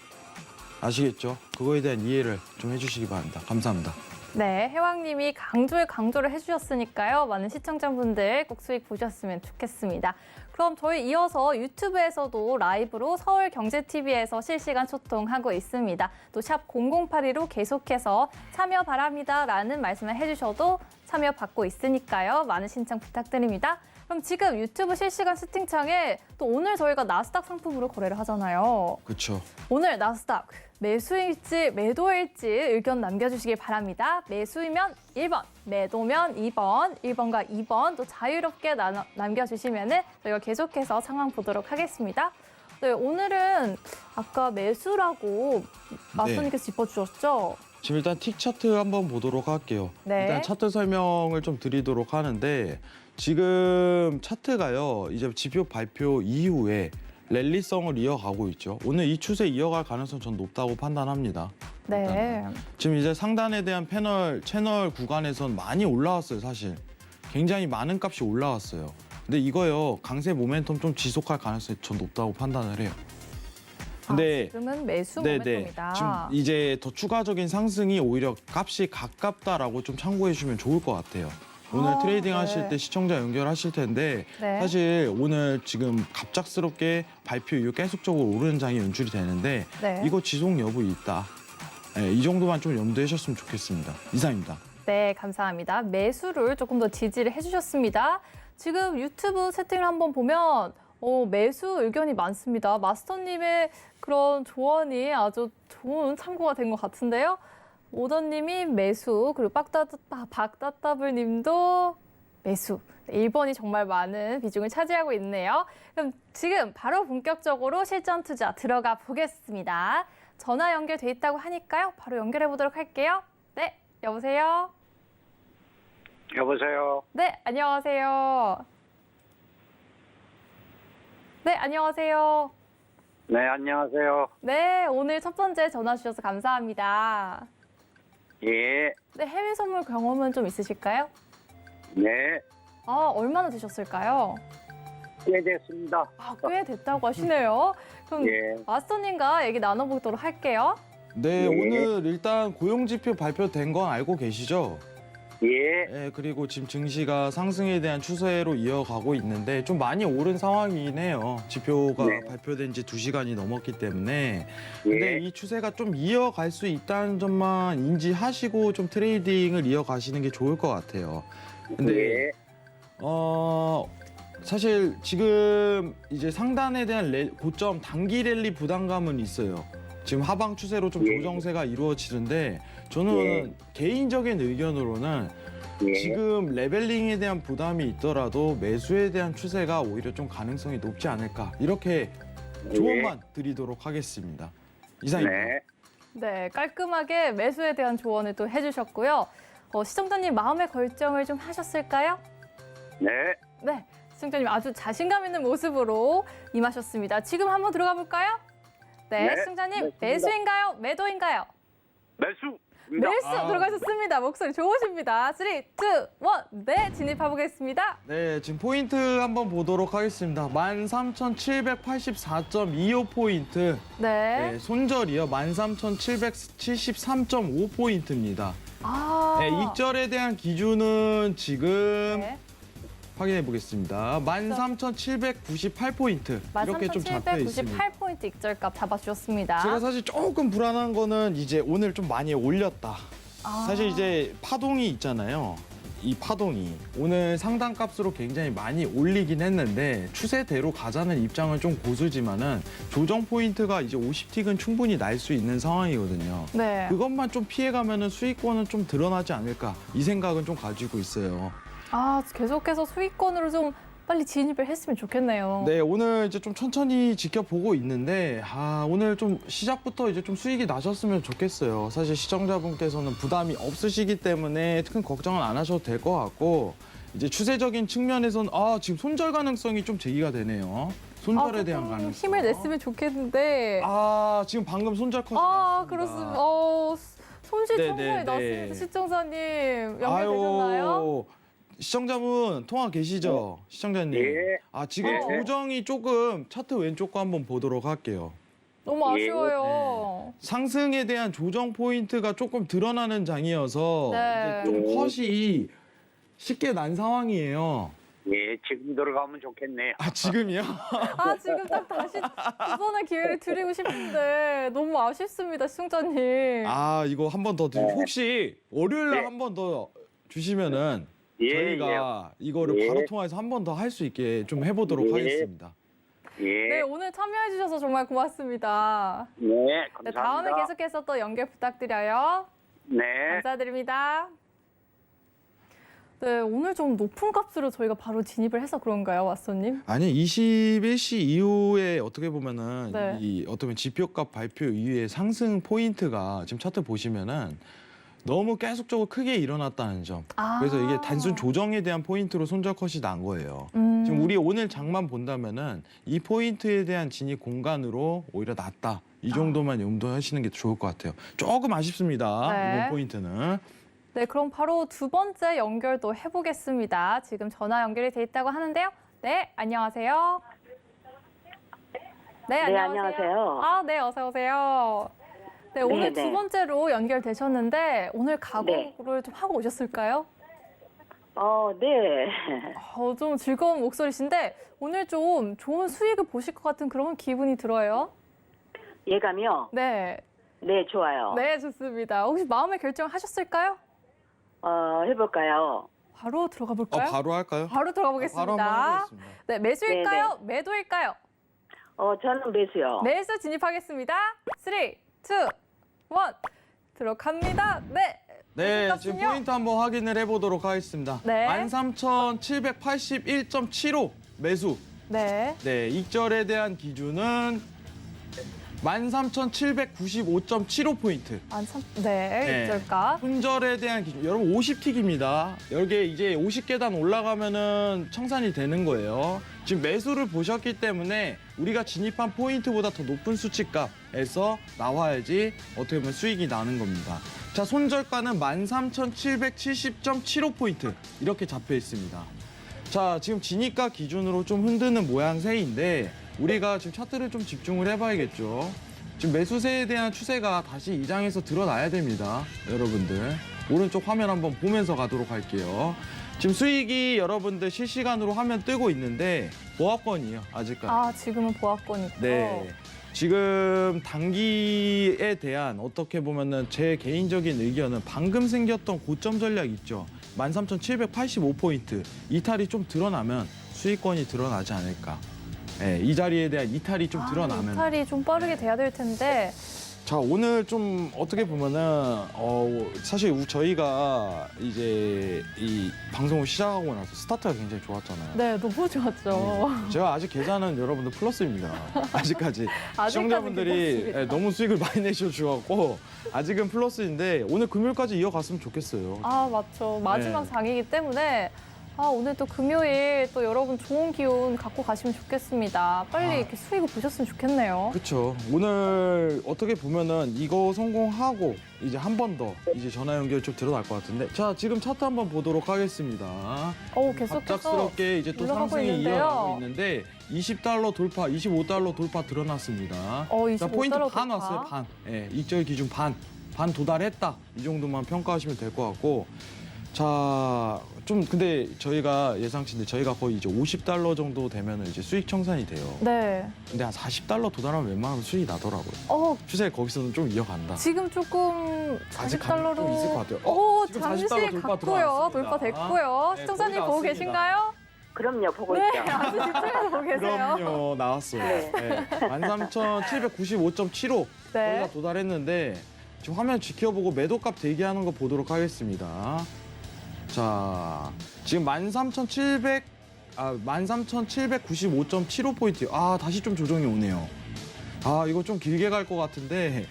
아시겠죠? 그거에 대한 이해를 좀 해주시기 바랍니다. 감사합니다. 네, 해왕님이 강조를 해주셨으니까요. 많은 시청자분들 꼭 수익 보셨으면 좋겠습니다. 그럼 저희 이어서 유튜브에서도 라이브로 서울경제TV에서 실시간 소통하고 있습니다. 또 샵 0082로 계속해서 참여 바랍니다라는 말씀을 해주셔도 참여 받고 있으니까요. 많은 신청 부탁드립니다. 그럼 지금 유튜브 실시간 채팅창에 또 오늘 저희가 나스닥 상품으로 거래를 하잖아요. 그렇죠. 오늘 나스닥 매수일지 매도일지 의견 남겨주시기 바랍니다. 매수이면 1번, 매도면 2번, 1번과 2번 또 자유롭게 남겨주시면 저희가 계속해서 상황 보도록 하겠습니다. 네, 오늘은 아까 매수라고 맞선님께서 짚어주셨죠? 지금 일단 틱 차트 한번 보도록 할게요. 네. 일단 차트 설명을 좀 드리도록 하는데 지금 차트가요. 이제 지표 발표 이후에 랠리성을 이어가고 있죠. 오늘 이 추세 이어갈 가능성 전 높다고 판단합니다. 네. 지금 이제 상단에 대한 채널 구간에선 많이 올라왔어요, 사실. 굉장히 많은 값이 올라왔어요. 근데 이거요, 강세 모멘텀 좀 지속할 가능성이 전 높다고 판단을 해요. 근데 지금은 매수 네네. 모멘텀이다. 지금 이제 더 추가적인 상승이 오히려 값이 가깝다라고 좀 참고해 주시면 좋을 것 같아요. 오늘 트레이딩 하실 때 시청자 연결하실 텐데 네. 사실 오늘 지금 갑작스럽게 발표 이후 계속적으로 오르는 장이 연출이 되는데 네. 이거 지속 여부 있다. 네, 이 정도만 좀 염두해 주셨으면 좋겠습니다. 이상입니다. 네, 감사합니다. 매수를 조금 더 지지를 해주셨습니다. 지금 유튜브 채팅을 한번 보면 매수 의견이 많습니다. 마스터님의 그런 조언이 아주 좋은 참고가 된 것 같은데요. 오더님이 매수, 그리고 박따따블님도 매수. 1번이 정말 많은 비중을 차지하고 있네요. 그럼 지금 바로 본격적으로 실전 투자 들어가 보겠습니다. 전화 연결돼 있다고 하니까요. 바로 연결해 보도록 할게요. 네, 여보세요? 여보세요. 네, 안녕하세요. 네, 안녕하세요. 네, 안녕하세요. 네, 오늘 첫 번째 전화 주셔서 감사합니다. 예, 네, 해외 선물 경험은 좀 있으실까요? 네, 얼마나 되셨을까요? 꽤 됐습니다. 꽤 됐다고 하시네요. 그럼 예. 마스터님과 얘기 나눠보도록 할게요. 네, 네. 오늘 일단 고용지표 발표된 건 알고 계시죠? 예, 네, 그리고 지금 증시가 상승에 대한 추세로 이어가고 있는데 좀 많이 오른 상황이긴 해요. 지표가 네. 발표된 지 2시간이 넘었기 때문에. 근데 예, 이 추세가 좀 이어갈 수 있다는 점만 인지하시고 좀 트레이딩을 이어가시는 게 좋을 것 같아요. 근데 예, 사실 지금 이제 상단에 대한 고점 단기 랠리 부담감은 있어요. 지금 하방 추세로 좀 예. 조정세가 이루어지는데 저는 예. 개인적인 의견으로는 예. 지금 레벨링에 대한 부담이 있더라도 매수에 대한 추세가 오히려 좀 가능성이 높지 않을까 이렇게 조언만 드리도록 하겠습니다. 이상입니다. 네, 네, 깔끔하게 매수에 대한 조언을 또 해주셨고요. 시청자님 마음의 결정을 좀 하셨을까요? 네. 네, 시청자님 아주 자신감 있는 모습으로 임하셨습니다. 지금 한번 들어가 볼까요? 네, 네, 시청자님 맞습니다. 매수인가요? 매도인가요? 매수. 매수 들어가셨습니다. 목소리 좋으십니다. 3, 2, 1, 네, 진입해 보겠습니다. 네, 지금 포인트 한번 보도록 하겠습니다. 13,784.25포인트. 네. 네, 손절이요. 13,773.5포인트입니다. 아, 네, 익절에 대한 기준은 지금 네. 확인해 보겠습니다. 13,798포인트. 이렇게 좀 잡혀 있습니다. 13,798포인트 익절값 잡아주셨습니다. 제가 사실 조금 불안한 거는 이제 오늘 좀 많이 올렸다. 사실 이제 파동이 있잖아요. 이 파동이 오늘 상단값으로 굉장히 많이 올리긴 했는데 추세대로 가자는 입장은 좀 고수지만은 조정 포인트가 이제 50틱은 충분히 날 수 있는 상황이거든요. 네. 그것만 좀 피해가면은 수익권은 좀 드러나지 않을까 이 생각은 좀 가지고 있어요. 계속해서 수익권으로 좀 빨리 진입을 했으면 좋겠네요. 네, 오늘 이제 좀 천천히 지켜보고 있는데 오늘 좀 시작부터 이제 좀 수익이 나셨으면 좋겠어요. 사실 시청자분께서는 부담이 없으시기 때문에 큰 걱정은 안 하셔도 될 것 같고 이제 추세적인 측면에서는 지금 손절 가능성이 좀 제기가 되네요. 손절에 대한 조금 가능성. 힘을 냈으면 좋겠는데. 지금 방금 손절 컷이 났습니다. 그렇습니다. 손실 네, 청구에 네, 났습니다. 네. 시청자님 연결되셨나요? 아유, 시청자분 통화 계시죠? 시청자님. 예. 지금 네. 조정이 조금 차트 왼쪽 거 한번 보도록 할게요. 너무 예. 아쉬워요. 상승에 대한 조정 포인트가 조금 드러나는 장이어서 네. 이제 좀 컷이 쉽게 난 상황이에요. 예, 지금 들어가면 좋겠네요. 지금이요? 지금 딱 다시 두 번의 기회를 드리고 싶은데 너무 아쉽습니다, 시청자님. 이거 한 번 더 드리고 혹시 월요일 날 네. 한 번 더 주시면은 예, 저희가 이거를 예. 바로 통화해서 한 번 더 할 수 있게 좀 해보도록 예. 하겠습니다. 예. 네, 오늘 참여해 주셔서 정말 고맙습니다. 네, 네, 감사합니다. 다음에 계속해서 또 연결 부탁드려요. 네. 감사드립니다. 네, 오늘 좀 높은 값으로 저희가 바로 진입을 해서 그런가요, 왓소님? 아니 21시 이후에 어떻게 보면은 네. 이 어떻게 보면 지표값 발표 이후에 상승 포인트가 지금 차트 보시면은 너무 계속적으로 크게 일어났다는 점. 그래서 이게 단순 조정에 대한 포인트로 손절 컷이 난 거예요. 지금 우리 오늘 장만 본다면은 이 포인트에 대한 진입 공간으로 오히려 낮다. 이 정도만 염두하시는 게 좋을 것 같아요. 조금 아쉽습니다. 네. 이번 포인트는. 네, 그럼 바로 두 번째 연결도 해보겠습니다. 지금 전화 연결이 돼 있다고 하는데요. 네, 안녕하세요. 네, 안녕하세요. 네, 어서 오세요. 네, 오늘 네. 두 번째로 연결되셨는데 오늘 각오를 좀 하고 오셨을까요? 네. 좀 즐거운 목소리신데 오늘 좀 좋은 수익을 보실 것 같은 그런 기분이 들어요. 예감이요? 네, 네, 좋아요. 네, 좋습니다. 혹시 마음의 결정하셨을까요? 해볼까요? 바로 들어가 볼까요? 바로 할까요? 바로 들어가 보겠습니다. 바로 한번 해보겠습니다. 네, 매수일까요? 매도일까요? 저는 매수요. 매수 진입하겠습니다. 3, 2, 1 들어갑니다. 네. 네, 매수 지금 값은요? 포인트 한번 확인을 해보도록 하겠습니다. 네. 13,781.75 매수. 네. 네, 익절에 대한 기준은 13,795.75포인트. 네, 입절가. 손절에 대한 기준, 여러분 50틱입니다. 여기 이제 50계단 올라가면은 청산이 되는 거예요. 지금 매수를 보셨기 때문에 우리가 진입한 포인트보다 더 높은 수치값에서 나와야지 어떻게 보면 수익이 나는 겁니다. 자, 손절가는 13,770.75포인트 이렇게 잡혀 있습니다. 자, 지금 진입가 기준으로 좀 흔드는 모양새인데 우리가 지금 차트를 좀 집중을 해봐야겠죠. 지금 매수세에 대한 추세가 다시 이 장에서 드러나야 됩니다. 여러분들. 오른쪽 화면 한번 보면서 가도록 할게요. 지금 수익이 여러분들 실시간으로 화면 뜨고 있는데 보합권이에요, 아직까지. 지금은 보합권이고. 네. 지금 단기에 대한 어떻게 보면은 제 개인적인 의견은 방금 생겼던 고점 전략 있죠. 13,785포인트. 이탈이 좀 드러나면 수익권이 드러나지 않을까. 네, 이 자리에 대한 이탈이 좀 드러나면. 이탈이 좀 빠르게 돼야 될 텐데 자, 오늘 좀 어떻게 보면은 사실 저희가 이제 이 방송을 시작하고 나서 스타트가 굉장히 좋았잖아요. 네, 너무 좋았죠. 제가 아직 계좌는 여러분들 플러스입니다. 아직까지 아직까지 시청자분들이 괜찮습니다. 너무 수익을 많이 내셔주셔갖고 아직은 플러스인데 오늘 금요일까지 이어갔으면 좋겠어요. 아, 맞죠. 마지막 네. 장이기 때문에 오늘 또 금요일 또 여러분 좋은 기운 갖고 가시면 좋겠습니다. 빨리 이렇게 수익을 보셨으면 좋겠네요. 그렇죠. 오늘 어떻게 보면은 이거 성공하고 이제 한 번 더 이제 전화 연결 좀 들어갈 것 같은데 자, 지금 차트 한번 보도록 하겠습니다. 계속해서 갑작스럽게 이제 또 올라가고 상승이 있는데요. 이어가고 있는데 20달러 돌파, 25달러 돌파 드러났습니다. 25달러 자, 포인트 반 돌파. 왔어요. 반. 예, 이절 기준 반 도달했다. 이 정도만 평가하시면 될 것 같고. 자, 좀 근데 저희가 예상치인데 저희가 거의 이제 50달러 정도 되면 이제 수익 청산이 돼요. 네. 근데 한 40달러 도달하면 웬만하면 수익이 나더라고요. 추세 거기서는 좀 이어간다. 지금 조금 아직 40달러로. 좀 있을 것 같아요. 지금 잠시 40달러 돌파 갔고요. 들어왔습니다. 돌파됐고요. 네, 시청자님 거의 보고 나왔습니다. 계신가요? 그럼요, 보고 네, 있죠. 아주 집중해서 보고 계세요. 그럼요, 나왔어요. 네. 네. 13,795.75 네. 거기가 도달했는데 지금 화면 지켜보고 매도값 대기하는 거 보도록 하겠습니다. 자, 지금 13,795.75포인트. 다시 좀 조정이 오네요. 이거 좀 길게 갈 것 같은데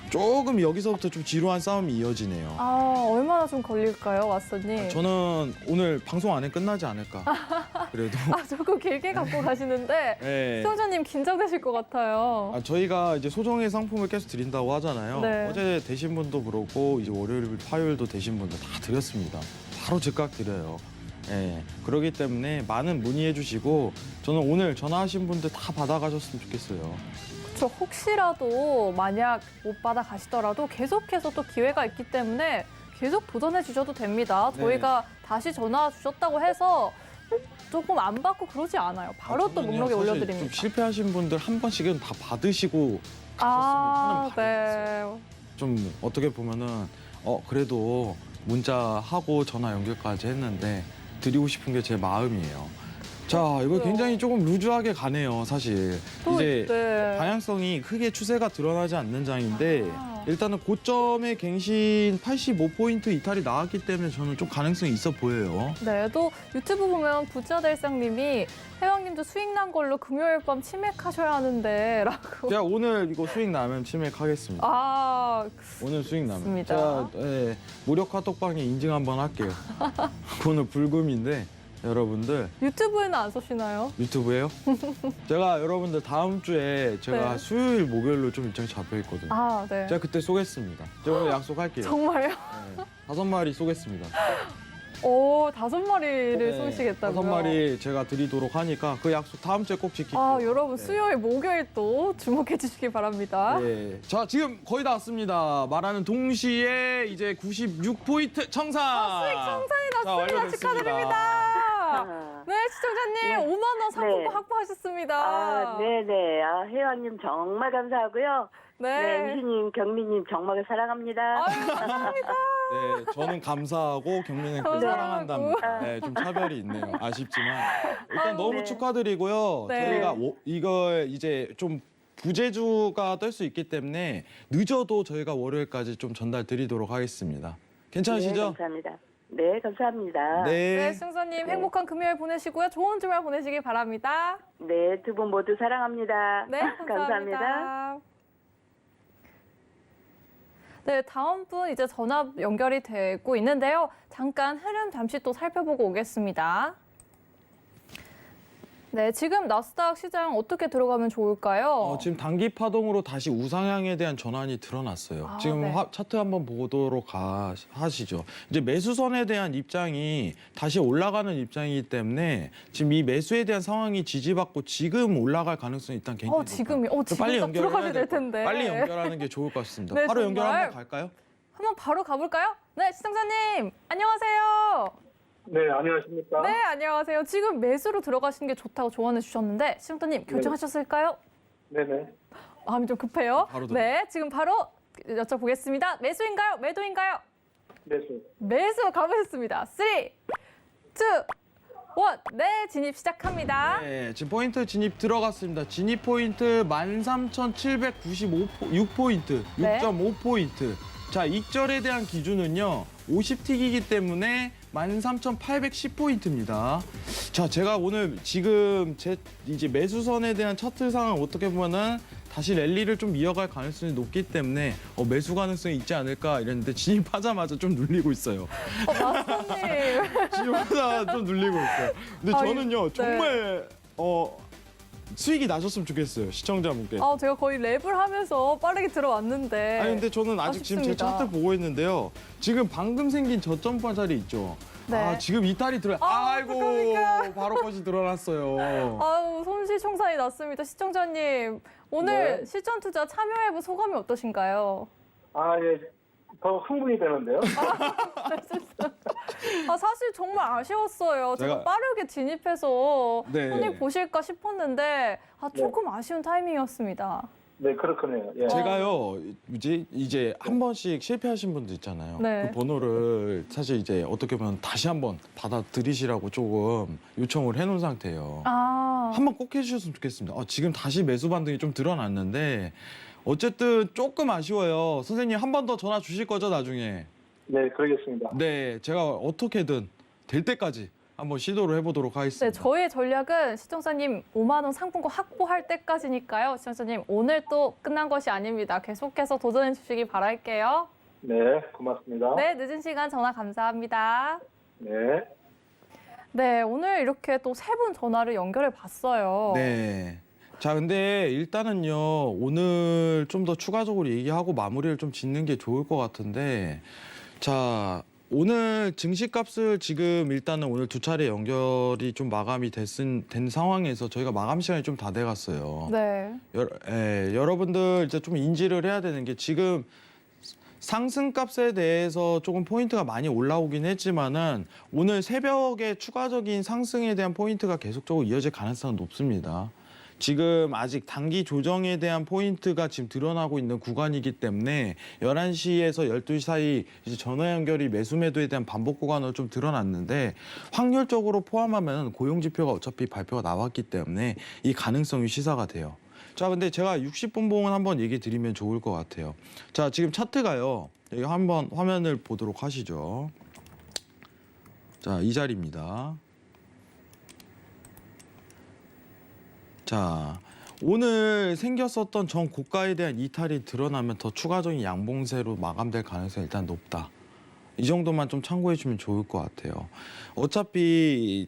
조금 여기서부터 좀 지루한 싸움이 이어지네요. 얼마나 좀 걸릴까요, 왓서님? 저는 오늘 방송 안에 끝나지 않을까. 그래도. 조금 길게 갖고 가시는데 네. 시청자님 긴장되실 것 같아요. 저희가 이제 소정의 상품을 계속 드린다고 하잖아요. 네. 어제 되신 분도 그렇고 이제 월요일, 화요일도 되신 분들 다 드렸습니다. 바로 즉각 드려요. 예. 그렇기 때문에 많은 문의해 주시고 저는 오늘 전화하신 분들 다 받아가셨으면 좋겠어요. 그렇죠. 혹시라도 만약 못 받아 가시더라도 계속해서 또 기회가 있기 때문에 계속 도전해 주셔도 됩니다. 네. 저희가 다시 전화 주셨다고 해서 조금 안 받고 그러지 않아요. 바로 또 저는요, 목록에 사실 올려드립니다. 좀 실패하신 분들 한 번씩은 다 받으시고 가셨으면 하는 바람이 있어요. 좀 어떻게 보면은 그래도 문자하고 전화 연결까지 했는데 드리고 싶은 게 제 마음이에요. 자, 이거 그래요. 굉장히 조금 루즈하게 가네요, 사실. 또, 이제 네. 방향성이 크게 추세가 드러나지 않는 장인데 아. 일단은 고점의 갱신 85포인트 이탈이 나왔기 때문에 저는 좀 가능성이 있어 보여요. 네, 또 유튜브 보면 부자델상님이 회원님도 수익 난 걸로 금요일 밤 치맥하셔야 하는데 라고. 제가 오늘 이거 수익 나면 치맥하겠습니다. 오늘 수익 나면. 좋습니다. 제가 무료 카톡방에 인증 한번 할게요. 오늘 불금인데 여러분들 유튜브에는 안 쓰시나요? 유튜브에요? 제가 여러분들 다음 주에 제가 네. 수요일 목요일로 좀 일정이 잡혀 있거든요. 네. 제가 그때 쏘겠습니다. 제가 오늘 약속할게요. 정말요? 네, 5마리 쏘겠습니다. 5마리를 쏘시겠다고요? 5마리 제가 드리도록 하니까 그 약속 다음 주에 꼭 지킬게요. 여러분 네. 수요일, 목요일 또 주목해 주시기 바랍니다. 네. 자, 지금 거의 다 왔습니다. 말하는 동시에 이제 96포인트 청산. 수익 청산이 자, 났습니다. 완료됐습니다. 축하드립니다. 아, 네, 시청자님 네. 5만 원 상품권 네. 확보하셨습니다. 네네. 회원님 정말 감사하고요. 네. 미수님, 경미님 정말 사랑합니다. 감사합니다. 네, 저는 감사하고 경민은 감사하고. 사랑한답니다. 네, 좀 차별이 있네요. 아쉽지만 일단 너무 네. 축하드리고요. 네. 저희가 이걸 이제 좀 부재주가 뜰 수 있기 때문에 늦어도 저희가 월요일까지 좀 전달 드리도록 하겠습니다. 네, 괜찮으시죠? 감사합니다. 네, 감사합니다. 네, 시청자님 네. 행복한 금요일 보내시고요. 좋은 주말 보내시기 바랍니다. 네, 두 분 모두 사랑합니다. 네, 감사합니다. 네, 다음 분 이제 전화 연결이 되고 있는데요. 잠깐 흐름 잠시 또 살펴보고 오겠습니다. 네, 지금 나스닥 시장 어떻게 들어가면 좋을까요? 지금 단기 파동으로 다시 우상향에 대한 전환이 드러났어요. 지금 네. 차트 한번 보도록 하시죠. 이제 매수선에 대한 입장이 다시 올라가는 입장이기 때문에 지금 이 매수에 대한 상황이 지지받고 지금 올라갈 가능성이 일단 굉장히 높아요. 지금요? 지금 빨리 딱 연결을 들어가셔야 해야 될 될 거예요. 텐데. 빨리 연결하는 게 좋을 것 같습니다. 네, 바로 연결 정말. 한번 갈까요? 한번 바로 가볼까요? 네, 시청자님 안녕하세요. 네, 안녕하십니까? 네, 안녕하세요. 지금 매수로 들어가시는 게 좋다고 조언해 주셨는데 시청자님 결정하셨을까요? 네네. 마음이 좀 급해요. 바로 네, 지금 바로 여쭤보겠습니다. 매수인가요? 매도인가요? 매수. 매수 가보셨습니다. 3, 2, 네, 진입 시작합니다. 네, 지금 포인트 진입 들어갔습니다. 진입 포인트 13,796포인트, 네. 6.5포인트. 자, 익절에 대한 기준은요, 50틱이기 때문에 13,810포인트입니다. 자, 제가 오늘 지금 이제 매수선에 대한 차트 상황 어떻게 보면은 다시 랠리를 좀 이어갈 가능성이 높기 때문에 매수 가능성이 있지 않을까 이랬는데 진입하자마자 좀 눌리고 있어요. 마스터님. 진입하자마자 좀 눌리고 있어요. 근데 아, 저는요, 네. 정말 수익이 나셨으면 좋겠어요, 시청자분께. 제가 거의 랩을 하면서 빠르게 들어왔는데. 아니 근데 저는 아직 지금 제 아쉽습니다. 차트 보고 있는데요. 지금 방금 생긴 저점 자리 있죠. 네. 아, 지금 이탈이 들어요. 아이고, 어떡합니까? 바로 컷이 드러났어요. 아우, 손실총산이 났습니다. 시청자님, 오늘 네. 실전 투자 참여해본 소감이 어떠신가요? 아, 예. 더 흥분이 되는데요. 사실 정말 아쉬웠어요. 제가 제가- 빠르게 진입해서 네. 손익 보실까 싶었는데 조금 아쉬운 타이밍이었습니다. 네, 그렇군요. 예. 제가요, 이제 한 번씩 실패하신 분들 있잖아요. 네. 그 번호를 사실 이제 어떻게 보면 다시 한번 받아들이시라고 조금 요청을 해놓은 상태예요. 한번 꼭 해주셨으면 좋겠습니다. 지금 다시 매수 반등이 좀 드러났는데 어쨌든 조금 아쉬워요. 선생님 한 번 더 전화 주실 거죠, 나중에? 네, 그러겠습니다. 네, 제가 어떻게든 될 때까지 한번 시도를 해보도록 하겠습니다. 네, 저희의 전략은 시청자님 5만 원 상품권 확보할 때까지니까요. 시청자님 오늘 또 끝난 것이 아닙니다. 계속해서 도전해 주시기 바랄게요. 네, 고맙습니다. 네, 늦은 시간 전화 감사합니다. 네. 네, 오늘 이렇게 또 세 분 전화를 연결해 봤어요. 네. 자, 근데 일단은요, 오늘 좀 더 추가적으로 얘기하고 마무리를 좀 짓는 게 좋을 것 같은데, 자, 오늘 증시값을 지금 일단은 오늘 두 차례 연결이 좀 마감이 된 상황에서 저희가 마감 시간이 좀 다 돼갔어요. 네. 여러분들 이제 좀 인지를 해야 되는 게 지금 상승값에 대해서 조금 포인트가 많이 올라오긴 했지만은 오늘 새벽에 추가적인 상승에 대한 포인트가 계속적으로 이어질 가능성은 높습니다. 지금 아직 단기 조정에 대한 포인트가 지금 드러나고 있는 구간이기 때문에 11시에서 12시 사이 이제 전화 연결이 매수 매도에 대한 반복 구간으로 좀 드러났는데 확률적으로 포함하면 고용 지표가 어차피 발표가 나왔기 때문에 이 가능성이 시사가 돼요. 자, 근데 제가 60분봉은 한번 얘기 드리면 좋을 것 같아요. 자, 지금 차트가요. 여기 한번 화면을 보도록 하시죠. 자, 이 자리입니다. 자, 오늘 생겼었던 전 고가에 대한 이탈이 드러나면 더 추가적인 양봉세로 마감될 가능성이 일단 높다. 이 정도만 좀 참고해 주면 좋을 것 같아요. 어차피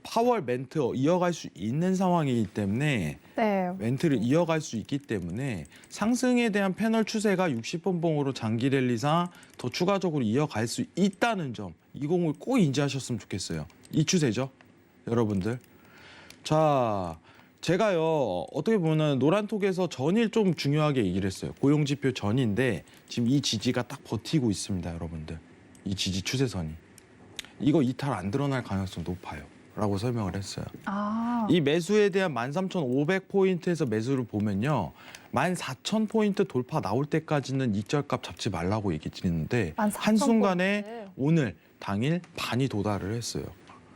파월 멘트 이어갈 수 있는 상황이기 때문에 네. 멘트를 이어갈 수 있기 때문에 상승에 대한 패널 추세가 60분봉으로 장기 랠리상 더 추가적으로 이어갈 수 있다는 점, 이 공을 꼭 인지하셨으면 좋겠어요. 이 추세죠, 여러분들. 자, 제가요, 어떻게 보면 노란톡에서 전일 좀 중요하게 얘기를 했어요. 고용지표 전인데 지금 이 지지가 딱 버티고 있습니다, 여러분들. 이 지지 추세선이. 이거 이탈 안 드러날 가능성 높아요. 라고 설명을 했어요. 이 매수에 대한 13,500포인트에서 매수를 보면요. 14,000포인트 돌파 나올 때까지는 익절값 잡지 말라고 얘기 드리는데 14,000 한순간에 포인트. 오늘 당일 반이 도달을 했어요.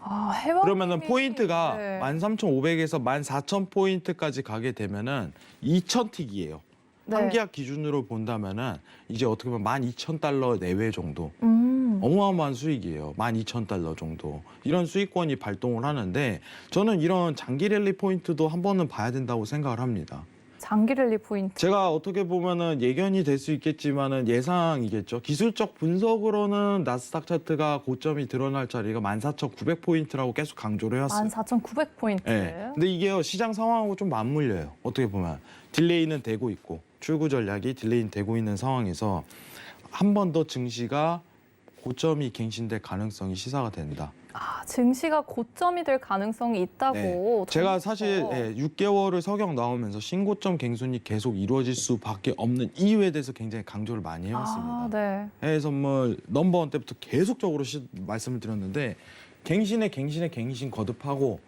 회원님이- 그러면은 포인트가 네. 13,500에서 14,000포인트까지 가게 되면은 2,000틱이에요. 네. 한계약 기준으로 본다면은 이제 어떻게 보면 12,000달러 내외 정도. 음. 어마어마한 수익이에요. 12,000달러 정도. 이런 수익권이 발동을 하는데 저는 이런 장기 랠리 포인트도 한 번은 봐야 된다고 생각을 합니다. 장기 랠리 포인트. 제가 어떻게 보면은 예견이 될 수 있겠지만은 예상이겠죠. 기술적 분석으로는 나스닥 차트가 고점이 드러날 자리가 14,900포인트라고 계속 강조를 해왔어요. 14,900포인트. 네. 근데 이게요, 시장 상황하고 좀 맞물려요. 어떻게 보면 딜레이는 되고 있고 출구 전략이 딜레이는 되고 있는 상황에서 한 번 더 증시가 고점이 갱신될 가능성이 시사가 된다. 증시가 고점이 될 가능성이 있다고. 제가 사실 전부터. 6개월을 서경 나오면서 신고점 갱신이 계속 이루어질 수밖에 없는 이유에 대해서 굉장히 강조를 많이 해왔습니다. 네. 해외 선물 넘버원 때부터 계속적으로 말씀을 드렸는데 갱신 거듭하고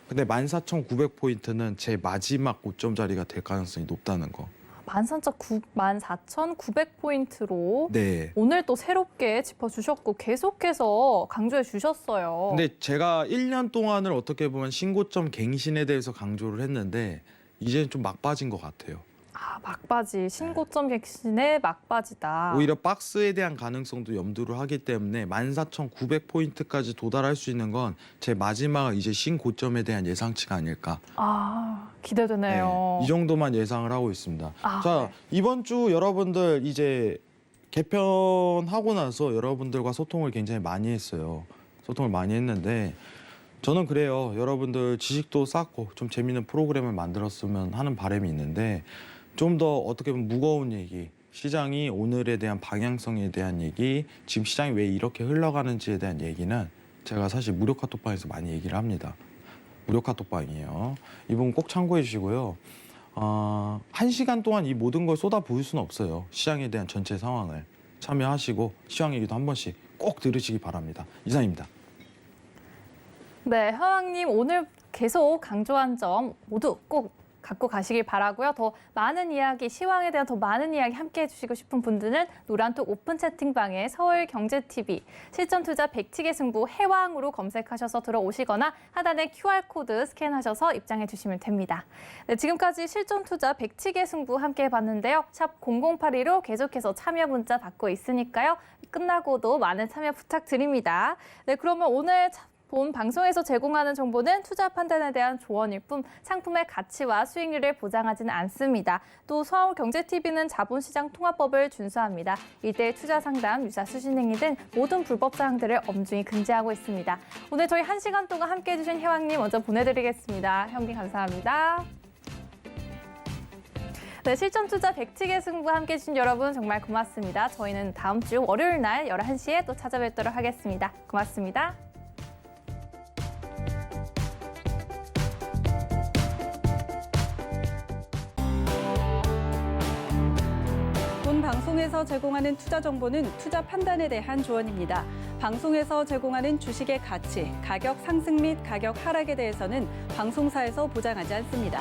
근데 14,900포인트는 제 마지막 고점 자리가 될 가능성이 높다는 거. 14,900포인트로 네. 오늘 또 새롭게 짚어주셨고 계속해서 강조해 주셨어요. 근데 제가 1년 동안을 어떻게 보면 신고점 갱신에 대해서 강조를 했는데 이제는 좀 막빠진 것 같아요. 막바지, 신고점 갱신의 막바지다. 오히려 박스에 대한 가능성도 염두를 하기 때문에 14,900포인트까지 도달할 수 있는 건 제 마지막 이제 신고점에 대한 예상치가 아닐까. 기대되네요. 이 정도만 예상을 하고 있습니다. 아, 자, 이번 주 여러분들 이제 개편하고 나서 여러분들과 소통을 굉장히 많이 했어요. 소통을 많이 했는데 저는 그래요. 여러분들 지식도 쌓고 좀 재밌는 프로그램을 만들었으면 하는 바람이 있는데 좀 더 어떻게 보면 무거운 얘기, 시장이 오늘에 대한 방향성에 대한 얘기, 지금 시장이 왜 이렇게 흘러가는지에 대한 얘기는 제가 사실 무료 카톡방에서 많이 얘기를 합니다. 무료 카톡방이에요. 이 부분 꼭 참고해 주시고요. 1시간 동안 이 모든 걸 쏟아 부을 수는 없어요. 시장에 대한 전체 상황을 참여하시고 시황 얘기도 한 번씩 꼭 들으시기 바랍니다. 이상입니다. 네, 하왕님 오늘 계속 강조한 점 모두 꼭 갖고 가시길 바라고요. 더 많은 이야기, 시황에 대한 더 많은 이야기 함께 해주시고 싶은 분들은 노란톡 오픈 채팅방에 서울경제TV 실전투자 백티의 승부 해왕으로 검색하셔서 들어오시거나 하단에 QR코드 스캔하셔서 입장해 주시면 됩니다. 네, 지금까지 실전투자 백티의 승부 함께 해봤는데요. 샵 0082로 계속해서 참여 문자 받고 있으니까요. 끝나고도 많은 참여 부탁드립니다. 네, 그러면 오늘 본 방송에서 제공하는 정보는 투자 판단에 대한 조언일 뿐 상품의 가치와 수익률을 보장하지는 않습니다. 또 서울경제TV는 자본시장 통합법을 준수합니다. 일대일 투자 상담, 유사 수신행위 등 모든 불법 사항들을 엄중히 금지하고 있습니다. 오늘 저희 1시간 동안 함께해 주신 혜왕님 먼저 보내드리겠습니다. 형님 감사합니다. 네, 실전투자 백티의 승부 함께해 주신 여러분 정말 고맙습니다. 저희는 다음 주 월요일 날 11시에 또 찾아뵙도록 하겠습니다. 고맙습니다. 본 방송에서 제공하는 투자 정보는 투자 판단에 대한 조언입니다. 방송에서 제공하는 주식의 가치, 가격 상승 및 가격 하락에 대해서는 방송사에서 보장하지 않습니다.